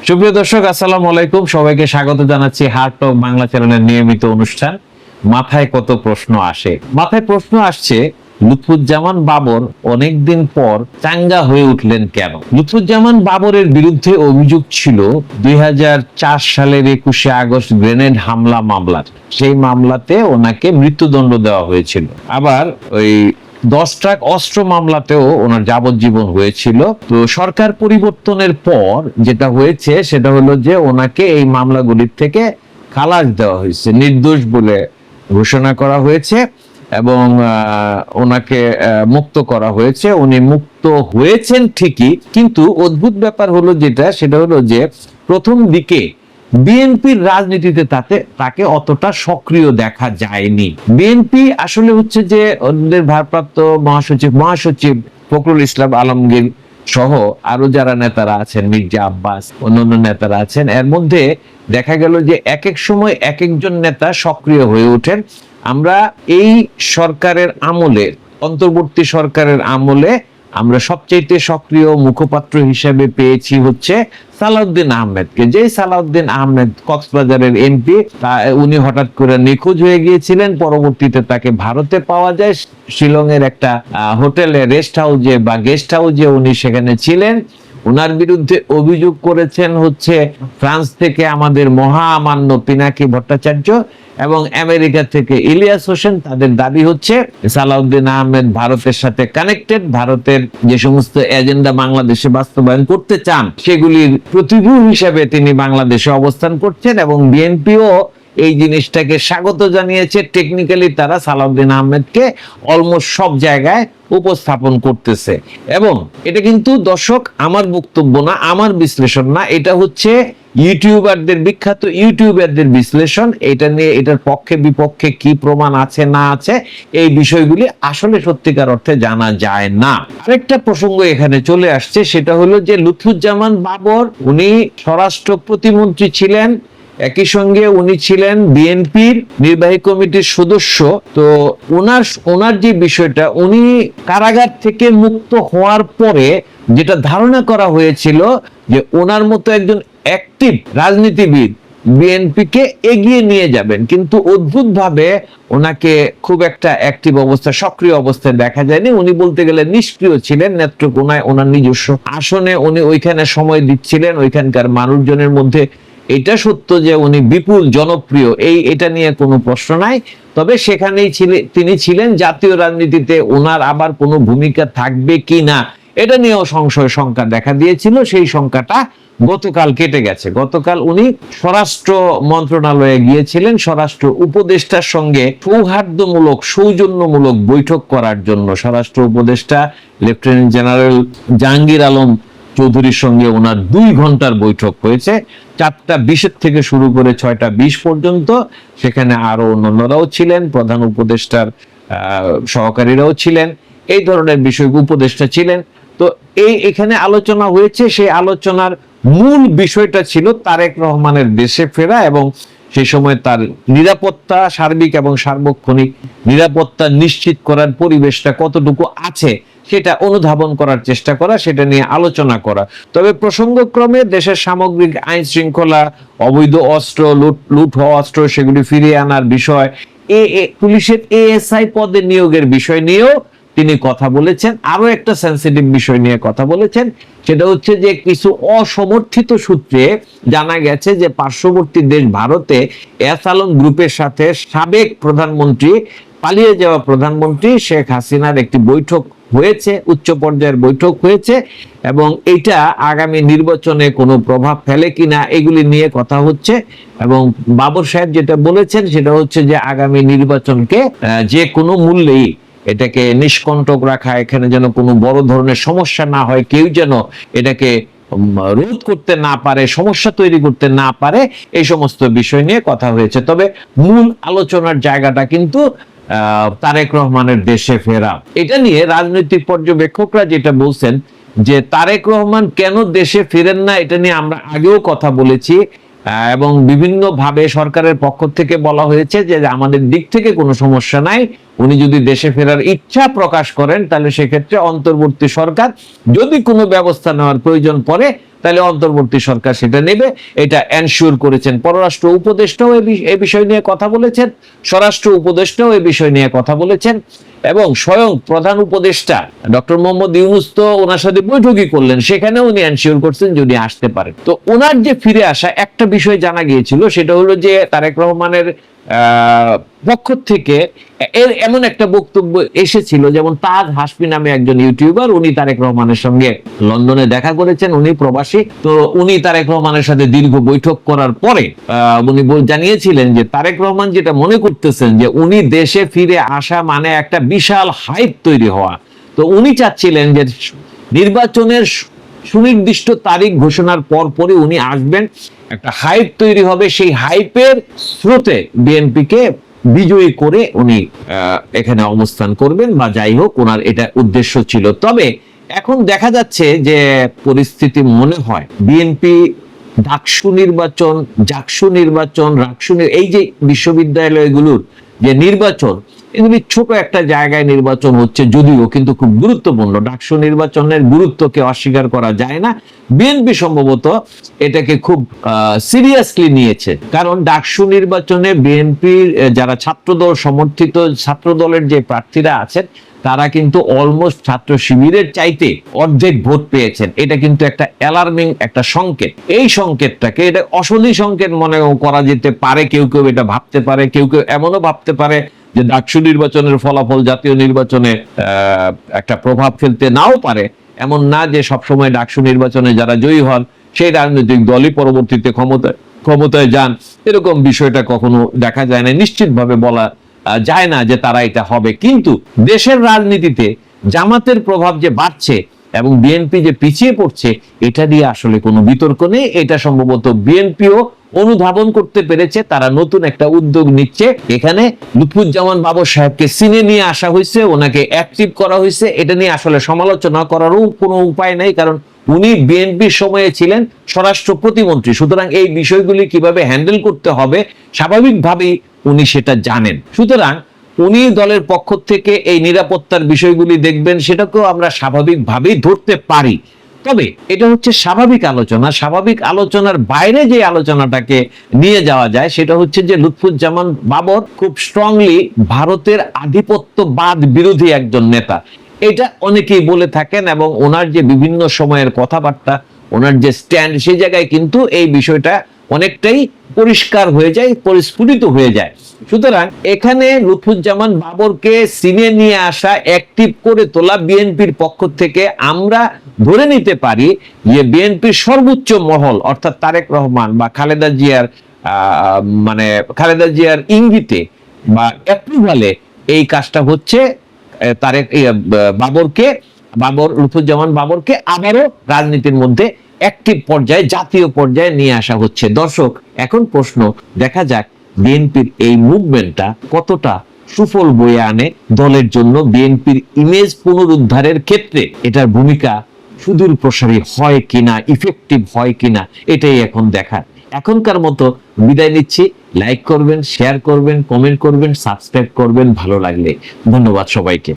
সুপ্রিয় দর্শক, আসসালামু আলাইকুম। সবাইকে স্বাগত জানাচ্ছি হার্ট অফ বাংলা চ্যানেলের নিয়মিত অনুষ্ঠান মাথায় কত প্রশ্ন আসে। মাথায় প্রশ্ন আসছে, লুৎফুজ্জামান বাবর অনেকদিন পর চাঙ্গা হয়ে উঠলেন কেন? লুৎফুজ্জামান বাবরের বিরুদ্ধে অভিযোগ ছিল 2004 সালের 21শে আগস্ট গ্রেনেড হামলা মামলার। সেই মামলাতে ওনাকে মৃত্যুদণ্ড দেওয়া হয়েছিল। আবার ওই 10 ট্রাক অস্ত্র মামলাতেও ওনার যাবজ্জীবন হয়েছিল। তো সরকার পরিবর্তনের পর যেটা হয়েছে সেটা হলো যে ওনাকে এই মামলাগুলির থেকে খালাস দেওয়া হয়েছে, নির্দোষ বলে ঘোষণা করা হয়েছে এবং ওনাকে মুক্ত করা হয়েছে। উনি মুক্ত হয়েছেন ঠিকই, কিন্তু অদ্ভুত ব্যাপার হলো সেটা হলো যে প্রথম দিকে বিএনপির রাজনীতিতে তাকে অতটা সক্রিয় দেখা যায়নি। বিএনপি আসলে হচ্ছে যে ওদের ভারপ্রাপ্ত মহাসচিব ফখরুল ইসলাম আলমগীর সহ আরো যারা নেতারা আছেন, মির্জা আব্বাস, অন্যান্য নেতারা আছেন, এর মধ্যে দেখা গেল যে এক এক সময় এক একজন নেতা সক্রিয় হয়ে ওঠেন। আমরা এই সরকারের আমলে, অন্তর্বর্তী সরকারের আমলে আমরা সবচেয়ে সক্রিয় মুখপাত্র হিসেবে পেয়েছি হচ্ছে সালাউদ্দিন আহমেদকে। যে সালাউদ্দিন আহমেদ কক্সবাজারের এমপি, উনি হঠাৎ করে নিখোঁজ হয়ে গিয়েছিলেন। পরবর্তীতে তাকে ভারতে পাওয়া যায়, শিলং এর একটা হোটেলে, রেস্ট হাউসে বা গেস্ট হাউসে উনি সেখানে ছিলেন। উনার বিরুদ্ধে অভিযোগ করেছেন হচ্ছে ফ্রান্স থেকে আমাদের মহামান্য পিনাকি ভট্টাচার্য এবং আমেরিকা থেকে ইলিয়াস হোসেন। তাদের দাবি হচ্ছে সালাউদ্দিন আহমেদ ভারতের সাথে কানেক্টেড, ভারতের যে সমস্ত এজেন্ডা বাংলাদেশে বাস্তবায়ন করতে চান সেগুলির প্রতিভূ হিসেবে তিনি বাংলাদেশে অবস্থান করছেন এবং বিএনপিও এই জিনিসটাকে স্বাগত জানিয়েছে। টেকনিক্যালি তারা সালাউদ্দিন আহমেদকে অলমোস্ট সব জায়গায় উপস্থাপন করতেছে। এবং এটা কিন্তু দর্শক আমার বক্তব্য না, আমার বিশ্লেষণ না, এটা হচ্ছে ইউটিউবারদের, বিখ্যাত ইউটিউবারদের বিশ্লেষণ। এটা নিয়ে এটার পক্ষে বিপক্ষে কি প্রমাণ আছে না আছে এই বিষয়গুলি আসলে সত্যিকার অর্থে জানা যায় না। আরেকটা প্রসঙ্গ এখানে চলে আসছে, সেটা হলো যে লুৎফুজ্জামান বাবর উনি স্বরাষ্ট্র প্রতিমন্ত্রী ছিলেন, একই সঙ্গে উনি ছিলেন বিএনপির নির্বাহী কমিটির সদস্য। তো ওনার যে বিষয়টা, উনি কারাগার থেকে মুক্ত হওয়ার পরে যেটা ধারণা করা হয়েছিল যে ওনার মতো একজন অ্যাক্টিভ রাজনীতিবিদ বিএনপিকে এগিয়ে নিয়ে যাবেন, কিন্তু অদ্ভুতভাবে ওনাকে খুব একটা অ্যাক্টিভ অবস্থা, সক্রিয় অবস্থায় দেখা যায়নি। উনি বলতে গেলে নিষ্ক্রিয় ছিলেন। নেত্রকোনায় ওনার নিজস্ব আসনে উনি ওইখানে সময় দিচ্ছিলেন, ওইখানকার মানুষজনের মধ্যে এটা সত্য যে উনি বিপুল জনপ্রিয়, এটা নিয়ে কোনো প্রশ্ন নাই। তবে সেখানেই তিনি ছিলেন। জাতীয় রাজনীতিতে ওনার আবার কোনো ভূমিকা থাকবে কি না এটা নিয়েও সংশয় শঙ্কা দেখা দিয়েছিল। সেই শঙ্কাটা গতকাল কেটে গেছে। গতকাল উনি স্বরাষ্ট্র মন্ত্রণালয়ে গিয়েছিলেন স্বরাষ্ট্র উপদেষ্টার সঙ্গে সৌজন্যমূলক বৈঠক করার জন্য। স্বরাষ্ট্র উপদেষ্টা লেফটেন্যান্ট জেনারেল জাহাঙ্গীর আলম চৌধুরীর সঙ্গে ওনার 2 ঘন্টার বৈঠক হয়েছে। 4:20 থেকে শুরু করে 6:20 পর্যন্ত। সেখানে আরো অন্যান্যরাও ছিলেন, প্রধান উপদেষ্টার সহকারীরাও ছিলেন, এই ধরনের বিষয় উপদেষ্টা ছিলেন। তো এখানে আলোচনা হয়েছে। সেই আলোচনার মূল বিষয়টা ছিল তারেক রহমানের দেশে ফেরা এবং সেই সময় তার নিরাপত্তা, সার্বিক এবং সার্বক্ষণিক নিরাপত্তা নিশ্চিত করার পরিবেশটা কতটুকু আছে সেটা অনুধাবন করার চেষ্টা করা, সেটা নিয়ে আলোচনা করা। তবে প্রসঙ্গক্রমে দেশের সামগ্রিক আইন শৃঙ্খলা, অবৈধ অস্ত্র, লুট হওয়া অস্ত্র সেগুলি ফিরিয়ে আনার বিষয়, পুলিশের এএসআই পদে নিয়োগের বিষয় নিয়েও তিনি কথা বলেছেন। আরো একটা সেন্সিটিভ বিষয় নিয়ে কথা বলেছেন, সেটা হচ্ছে যে কিছু অসমর্থিত সূত্রে জানা গেছে যে পার্শ্ববর্তী দেশ ভারতে এস আলম গ্রুপের সাথে সাবেক প্রধানমন্ত্রী, পালিয়ে যাওয়া প্রধানমন্ত্রী শেখ হাসিনার একটি বৈঠক হয়েছে, উচ্চ পর্যায়ের বৈঠক হয়েছে এবং এটা আগামী নির্বাচনে কোনো প্রভাব ফেলে কিনা এগুলি নিয়ে কথা হচ্ছে। এবং বাবর সাহেব যেটা বলেছেন সেটা হচ্ছে যে আগামী নির্বাচনকে যে কোনো মূল্যেই এটাকে নিষ্কণ্টক রাখা, এখানে যেন কোনো বড় ধরনের সমস্যা না হয়, কেউ যেন এটাকে রোধ করতে না পারে, সমস্যা তৈরি করতে না পারে, এই সমস্ত বিষয় নিয়ে কথা হয়েছে। তবে মূল আলোচনার জায়গাটা কিন্তু তারেক রহমানের দেশে ফেরা। এটা নিয়ে রাজনৈতিক পর্যবেক্ষকরা যেটা বলছেন যে তারেক রহমান কেন দেশে ফেরেন না, এটা নিয়ে আমরা আগেও কথা বলেছি এবং বিভিন্ন ভাবে সরকারের পক্ষ থেকে বলা হয়েছে যে আমাদের দিক থেকে কোনো সমস্যা নাই, উনি যদি দেশে ফেরার ইচ্ছা প্রকাশ করেন তাহলে সেক্ষেত্রে অন্তর্বর্তী সরকার যদি কোনো ব্যবস্থা নেওয়ার প্রয়োজন পড়ে তাহলে অন্তর্বর্তী সরকার সেটা নেবে, এটা এনশিওর করেছেন। পররাষ্ট্র উপদেষ্টাও এই বিষয় নিয়ে কথা বলেছেন, স্বরাষ্ট্র উপদেষ্টাও এই বিষয় নিয়ে কথা বলেছেন, এবং স্বয়ং প্রধান উপদেষ্টা ডক্টর মোহাম্মদ ইউনূস তো ওনার সাথে বৈঠকই করলেন, সেখানে উনি এনশিওর করছেন যে উনি আসতে পারেন। তো ওনার যে ফিরে আসা, একটা বিষয় জানা গিয়েছিল, সেটা হলো যে তারেক রহমানের পক্ষ থেকে এর এমন একটা বক্তব্য এসেছিল, যেমন তাজ হাসমি নামে একজন ইউটিউবার, উনি তারেক রহমানের সঙ্গে লন্ডনে দেখা করেছেন, উনি প্রবাসী, তো উনি তারেক রহমানের সাথে দীর্ঘ বৈঠক করার পরে উনি জানিয়েছিলেন যে তারেক রহমান যেটা মনে করতেছেন যে উনি দেশে ফিরে আসা মানে একটা বিশাল হাইপ তৈরি হওয়া। তো উনি চাচ্ছিলেন যে নির্বাচনের সুনির্দিষ্ট তারিখ ঘোষণার পরই উনি আসবেন, একটা হাইপ তৈরি হবে, সেই হাইপের স্রোতে বিএনপিকে বিজয়ী করে উনি এখানে অবস্থান করবেন, বা যাই হোক ওনার এটা উদ্দেশ্য ছিল। তবে এখন দেখা যাচ্ছে যে পরিস্থিতি মনে হয় বিএনপি ডাকসু নির্বাচন, জাকসু নির্বাচন, রাকসু, এই যে বিশ্ববিদ্যালয়গুলোর যে নির্বাচন, এগুলি ছোট একটা জায়গায় নির্বাচন হচ্ছে যদিও, কিন্তু খুব গুরুত্বপূর্ণ। ডাকসু নির্বাচনের গুরুত্বকে অস্বীকার করা যায় না। বিএনপি সম্ভবত এটাকে খুব সিরিয়াসলি নিয়েছে, কারণ ডাকসু নির্বাচনে বিএনপির যারা ছাত্রদল সমর্থিত ছাত্রদলের যে প্রার্থীরা আছেন, তারা কিন্তু অলমোস্ট ছাত্র শিবিরের চাইতে অর্ধেক ভোট পেয়েছেন। এটা কিন্তু একটা অ্যালার্মিং একটা সংকেত। এই সংকেতটাকে, এটা অশনি সংকেত মনে করা যেতে পারে, কেউ কেউ এটা ভাবতে পারে, কেউ কেউ এমনও ভাবতে পারে যে ডাকসু নির্বাচনের ফলাফল জাতীয় নির্বাচনে একটা প্রভাব ফেলতে নাও পারে। এমন না যে সবসময় ডাকসু নির্বাচনে যারা জয়ী হন সেই রাজনৈতিক দলই পরবর্তীতে ক্ষমতায় যান, এরকম বিষয়টা কখনো দেখা যায় না। নিশ্চিতভাবে বলা যায় না যে তারা এটা হবে, কিন্তু দেশের রাজনীতিতে জামাতের প্রভাব যে বাড়ছে এবং বিএনপি যে পিছিয়ে পড়ছে, এটা নিয়ে আসলে কোনো বিতর্ক নেই। এটা সম্ভবত বিএনপিও অনুধাবন করতে পেরেছে, তারা নতুন একটা উদ্যোগ নিচ্ছে। এখানে লুৎফুজ্জামান বাবর সাহেবকে সিনে নিয়ে আসা হয়েছে, ওনাকে অ্যাক্টিভ করা হয়েছে, এটা নিয়ে আসলে সমালোচনা করারও কোনো উপায় নেই, কারণ উনি বিএনপির সময়ে ছিলেন স্বরাষ্ট্র প্রতিমন্ত্রী। সুতরাং এই বিষয়গুলি কিভাবে হ্যান্ডেল করতে হবে স্বাভাবিকভাবেই উনি সেটা জানেন। সুতরাং উনি দলের পক্ষ থেকে এই নিরাপত্তার বিষয়গুলি দেখবেন, সেটাকেও আমরা স্বাভাবিকভাবেই ধরতে পারি। তবে এটা হচ্ছে স্বাভাবিক আলোচনা। স্বাভাবিক আলোচনার বাইরে যে আলোচনাটাকে নিয়ে যাওয়া যায়, সেটা হচ্ছে যে লুৎফুজ্জামান বাবর খুব স্ট্রংলি ভারতের আধিপত্যবাদ বিরোধী একজন নেতা, এটা অনেকেই বলে থাকেন, এবং ওনার যে বিভিন্ন সময়ের কথাবার্তা, ওনার যে স্ট্যান্ড, সেই জায়গায় কিন্তু এই বিষয়টা অনেকটাই পরিষ্কার হয়ে যায়, পরিস্ফুটিত হয়ে যায়। সুতরাং এখানে লুৎফুজ্জামান বাবরকে সিনে নিয়ে আসা, অ্যাক্টিভ করে তোলা বিএনপির পক্ষ থেকে আমরা ধরে নিতে পারি যে বিএনপির সর্বোচ্চ মহল অর্থাৎ তারেক রহমান বা খালেদা জিয়ার ইঙ্গিতে বা অ্যাপ্রুভালে এই কাজটা হচ্ছে। লুৎফুজ্জামান বাবরকে আবারও রাজনীতির মধ্যে অ্যাক্টিভ পর্যায়ে, জাতীয় পর্যায়ে নিয়ে আসা হচ্ছে। দর্শক, এখন প্রশ্ন, দেখা যাক বিএনপির এই মুভমেন্টটা কতটা সুফল বয়ে আনে দলের জন্য। বিএনপির ইমেজ পুনরুদ্ধারের ক্ষেত্রে এটার ভূমিকা সুদূর প্রসারী হয় কিনা, ইফেক্টিভ হয় কিনা, এটাই এখন দেখার। এখনকার মতো বিদায় নিচ্ছি। লাইক করবেন, শেয়ার করবেন, কমেন্ট করবেন, সাবস্ক্রাইব করবেন ভালো লাগলে। ধন্যবাদ সবাইকে।